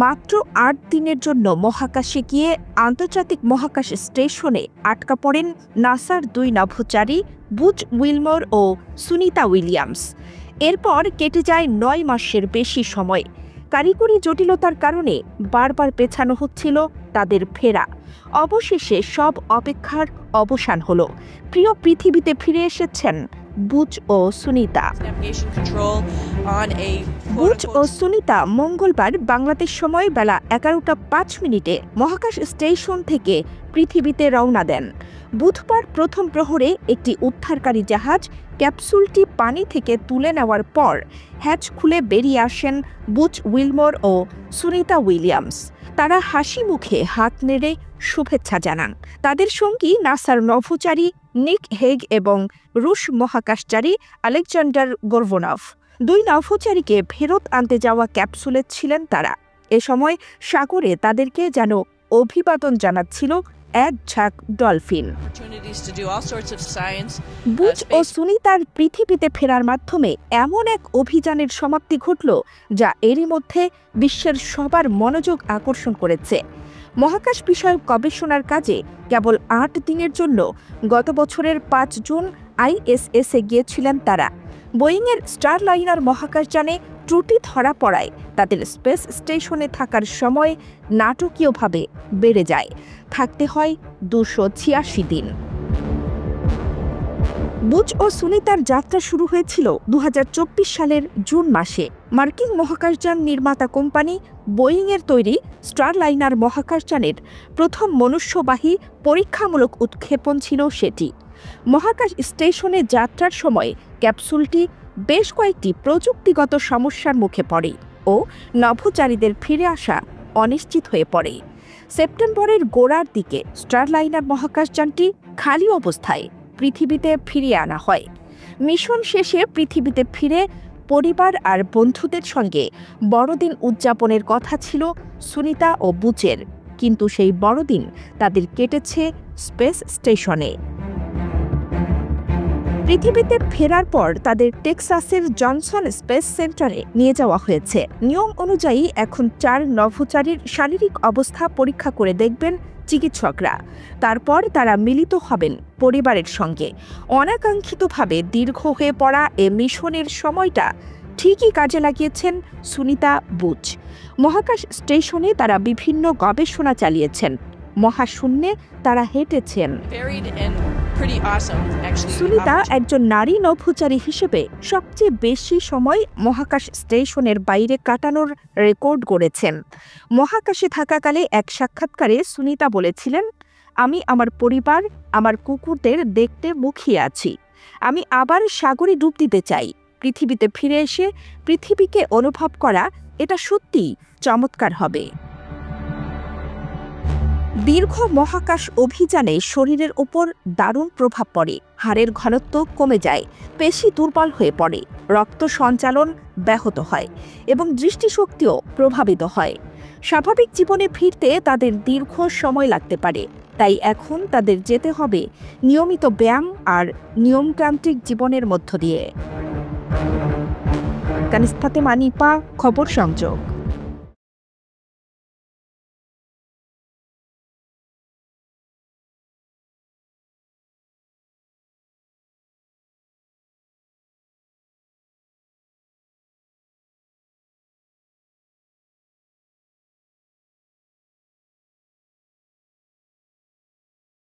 মাত্র ৮ দিনের জন্য মহাকাশে গিয়ে আন্তর্জাতিক মহাকাশ স্টেশনে আটকা পড়েন নাসার ২ নভোচারী বুচ উইলমোর ও সুনিতা উইলিয়ামস। এরপর কেটে যায় ৯ মাসের বেশি সময়। কারিগরি জটিলতার কারণে বারবার পেছানো হচ্ছিল তাদের ফেরা। অবশেষে সব অপেক্ষার অবসান হলো। প্রিয় পৃথিবীতে ফিরে এসেছেন বুচ ও সুনিতা। বুচ ও সুনিতা মঙ্গলবার বাংলাদেশ সময় বেলা ১১টা ৫ মিনিটে মহাকাশ স্টেশন থেকে পৃথিবীতে রওনা দেন। বুধবার প্রথম প্রহরে একটি উদ্ধারকারী জাহাজ ক্যাপসুলটি পানি থেকে তুলে নেওয়ার পর হ্যাচ খুলে বেরিয়ে আসেন বুচ উইলমোর ও সুনিতা উইলিয়ামস। তারা হাসি মুখে হাত নেড়ে শুভেচ্ছা জানান। তাদের সঙ্গী নাসার নভোচারী নিক হেগ এবং রুশ মহাকাশচারী আলেকজান্ডার গোরভনভ। ২ নভোচারীকে ফেরত আনতে যাওয়া ক্যাপসুলে ছিলেন তারা। এ সময় সাগরে তাদেরকে যেন অভিবাদন জানাচ্ছিল এক ঝাঁক ডলফিন। বুচ ও সুনিতার পৃথিবীতে ফেরার মাধ্যমে এমন এক অভিযানের সমাপ্তি ঘটল যা এরই মধ্যে বিশ্বের সবার মনোযোগ আকর্ষণ করেছে। মহাকাশ বিষয়ক গবেষণার কাজে কেবল ৮ দিনের জন্য গত বছরের ৫ জুন আইএসএসে গিয়েছিলেন তারা। বোয়িংয়ের স্টারলাইনার মহাকাশযানে ত্রুটি ধরা পড়ায় তাদের স্পেস স্টেশনে থাকার সময় নাটকীয়ভাবে বেড়ে যায়। থাকতে হয় ২৮৬ দিন। বুচ ও সুনিতার যাত্রা শুরু হয়েছিল ২০২৪ সালের জুন মাসে। মার্কিন মহাকাশযান নির্মাতা কোম্পানি বোয়িংয়ের তৈরি স্টারলাইনার মহাকাশযানের প্রথম মনুষ্যবাহী পরীক্ষামূলক উৎক্ষেপণ ছিল সেটি। মহাকাশ স্টেশনে যাত্রার সময় ক্যাপসুলটি বেশ কয়েকটি প্রযুক্তিগত সমস্যার মুখে পড়ে ও নভোচারীদের ফিরে আসা অনিশ্চিত হয়ে পড়ে। সেপ্টেম্বরের গোড়ার দিকে স্টারলাইনার মহাকাশযানটি খালি অবস্থায় পৃথিবীতে ফিরিয়ে আনা হয়। মিশন শেষে পৃথিবীতে ফিরে পরিবার আর বন্ধুদের সঙ্গে বড়দিন উদযাপনের কথা ছিল সুনিতা ও বুচের, কিন্তু সেই বড়দিন তাদের কেটেছে স্পেস স্টেশনে। পৃথিবীতে ফেরার পর তাদের টেক্সাসের জনসন স্পেস সেন্টারে নিয়ে যাওয়া হয়েছে। নিয়ম অনুযায়ী এখন ৪ নভোচারীর শারীরিক অবস্থা পরীক্ষা করে দেখবেন চিকিৎসকরা। তারপর তারা মিলিত হবেন পরিবারের সঙ্গে। অনাকাঙ্ক্ষিতভাবে দীর্ঘ হয়ে পড়া এ মিশনের সময়টা ঠিকই কাজে লাগিয়েছেন সুনিতা বুচ। মহাকাশ স্টেশনে তারা বিভিন্ন গবেষণা চালিয়েছেন। মহাশূন্যে তারা হেঁটেছেন। সুনিতা একজন নারী নভোচারী হিসেবে সবচেয়ে বেশি সময় মহাকাশ স্টেশনের বাইরে কাটানোর রেকর্ড গড়েছেন। মহাকাশে থাকাকালে এক সাক্ষাৎকারে সুনিতা বলেছিলেন, আমি আমার পরিবার, আমার কুকুরদের দেখতে মুখিয়ে আছি। আমি আবার সাগরে ডুব দিতে চাই। পৃথিবীতে ফিরে এসে পৃথিবীকে অনুভব করা এটা সত্যিই চমৎকার হবে। দীর্ঘ মহাকাশ অভিযানে শরীরের ওপর দারুণ প্রভাব পড়ে। হাড়ের ঘনত্ব কমে যায়, পেশি দুর্বল হয়ে পড়ে, রক্ত সঞ্চালন ব্যাহত হয় এবং দৃষ্টিশক্তিও প্রভাবিত হয়। স্বাভাবিক জীবনে ফিরতে তাদের দীর্ঘ সময় লাগতে পারে। তাই এখন তাদের যেতে হবে নিয়মিত ব্যায়াম আর নিয়মতান্ত্রিক জীবনের মধ্য দিয়ে। কানিস ফাতেমা, নিপা, খবর সংযোগ।